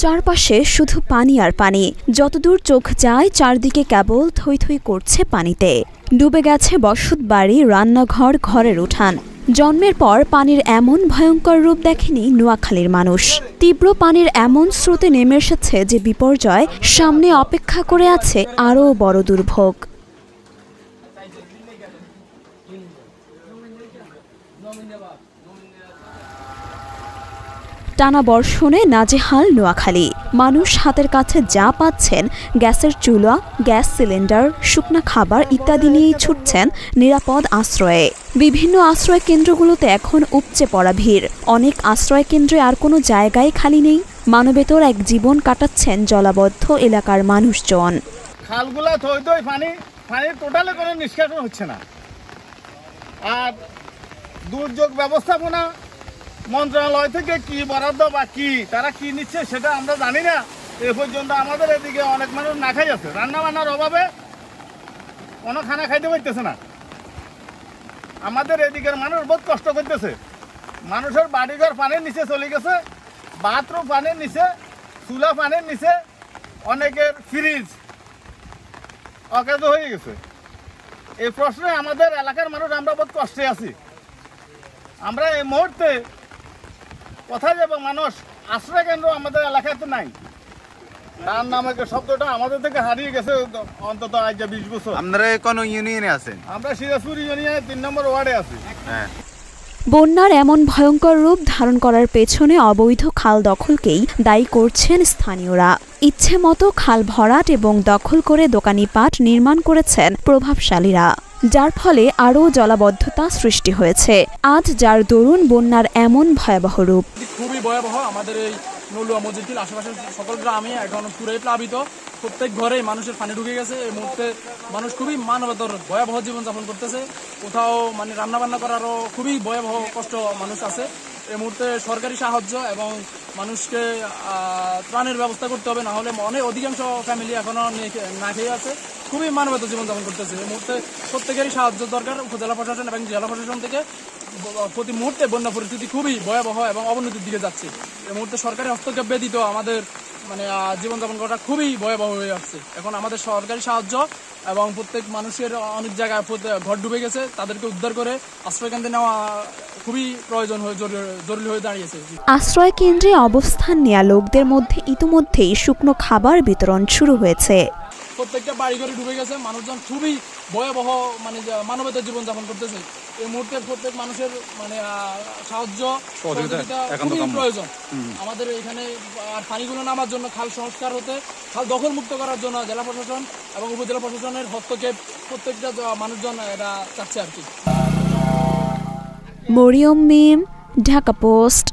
চারপাশে শুধু পানি আর পানি, যতদূর চোখ যায় চারদিকে কেবল থই থই করছে পানিতে। ডুবে গেছে বসতবাড়ি, রান্নাঘর, ঘরের উঠান। জন্মের পর পানির এমন ভয়ঙ্কর রূপ দেখেনি নোয়াখালীর মানুষ। তীব্র পানির এমন স্রোতে নেমে এসেছে যে বিপর্যয় সামনে অপেক্ষা করে আছে আরও বড় দুর্ভোগ। টানা বর্ষণে নাজেহাল নোয়াখালী। মানুষ হাতের কাছে যা পাচ্ছেন, গ্যাসের চুলা, গ্যাস সিলিন্ডার, শুকনা খাবার ইত্যাদি নিয়েই ছুটছেন নিরাপদ আশ্রয়ে। বিভিন্ন আশ্রয় কেন্দ্রগুলোতে এখন উপচে পড়া ভিড়। অনেক আশ্রয় কেন্দ্রে আর কোনো জায়গায় খালি নেই। মানবেতর এক জীবন কাটাচ্ছেন জলাবদ্ধ এলাকার মানুষজন। খালগুলা থই থই পানি টোটালি কোনো নিষ্কাশন হচ্ছে না। আর দুর্যোগ ব্যবস্থাপনা মন্ত্রণালয় থেকে কি বরাদ্দ বা কি তারা কি নিচ্ছে সেটা আমরা জানি না। এ পর্যন্ত আমাদের এদিকে অনেক মানুষ না খাই আছে, রান্না বান্নার অভাবে কোনো খানা খাইতে পারতেছে না। আমাদের এদিকের মানুষ বহুত কষ্ট করতেছে। মানুষের বাড়িঘর পানির নিচে চলে গেছে, বাথরুম পানির নিচে, চুলা পানির নিচে, অনেকের ফ্রিজ অকেজ হয়ে গেছে। এই প্রশ্নে আমাদের এলাকার মানুষ আমরা বহুত কষ্টে আছি। আমরা এই মুহূর্তে কোথায় যাব? মানুষ আশ্রয় কেন্দ্র আমাদের এলাকাতে নাই। তার নামে শব্দটা আমাদের থেকে হারিয়ে গেছে অন্তত আজ 20 বছর। আপনারা কোন ইউনিয়নে আছেন? আমরা সিরাজপুর ইউনিয়নের 3 নম্বর ওয়ার্ডে আছি। বন্যার এমন ভয়ঙ্কর রূপ ধারণ করার পেছনে অবৈধ খাল দখলকেই দায়ী করছেন স্থানীয়রা। ইচ্ছে মতো খাল ভরাট এবং দখল করে দোকানিপাট নির্মাণ করেছেন প্রভাবশালীরা, যার ফলে আরও জলাবদ্ধতা সৃষ্টি হয়েছে। আজ যার দরুন বন্যার এমন ভয়াবহ রূপ। খুবই ভয়াবহ। আমাদের এই নলুয়া মসজিদ আশেপাশের সকল গ্রামে এখন পুরাই প্লাবিত। প্রত্যেক ঘরেই মানুষের পানি ঢুকে গেছে। এই মুহূর্তে মানুষ খুবই মানবতর ভয়াবহ জীবনযাপন করতেছে। কোথাও মানে রান্না বান্না করারও খুবই ভয়াবহ কষ্ট মানুষ আছে। এই মুহূর্তে সরকারি সাহায্য এবং মানুষকে ত্রাণের ব্যবস্থা করতে হবে, না হলে অনেক অধিকাংশ ফ্যামিলি এখনো না খেয়ে আছে, খুবই মানবতর জীবনযাপন করতেছে। এই মুহূর্তে প্রত্যেকেরই সাহায্য দরকার। উপজেলা প্রশাসন এবং জেলা প্রশাসন থেকে প্রতি মুহূর্তে বন্যা পরিস্থিতি খুবই ভয়াবহ এবং অবনতির দিকে যাচ্ছে। এই মুহূর্তে সরকারি হস্তক্ষেপ ব্যতীত আমাদের মানে জীবনযাপন করাটা খুবই ভয়াবহ হয়ে আসছে। এখন আমাদের সরকারি সাহায্য এবং প্রত্যেক মানুষের অনেক জায়গায় ঘর ডুবে গেছে, তাদেরকে উদ্ধার করে আশ্রয় কেন্দ্রে নেওয়া খুবই প্রয়োজন হয়ে জরুরি হয়ে দাঁড়িয়েছে। আশ্রয় কেন্দ্রে অবস্থান নেওয়া লোকদের মধ্যে ইতিমধ্যেই শুকনো খাবার বিতরণ শুরু হয়েছে। প্রত্যেকটা বাড়িঘরে ডুবে গেছে, মানুষজন খুবই ভয়াবহ মানে মানবতার জীবনযাপন করতেছে। এই মুহূর্তে প্রত্যেক মানুষের মানে সাহায্য সহযোগিতা খুবই প্রয়োজন। আমাদের এখানে আর পানিগুলো নামার জন্য, খাল সংস্কার হতে, খাল দখল মুক্ত করার জন্য জেলা প্রশাসন এবং উপজেলা প্রশাসনের হস্তক্ষেপ প্রত্যেকটা মানুষজন এটা চাচ্ছে আর কি। মরিয়ম মিম, ঢাকা পোস্ট।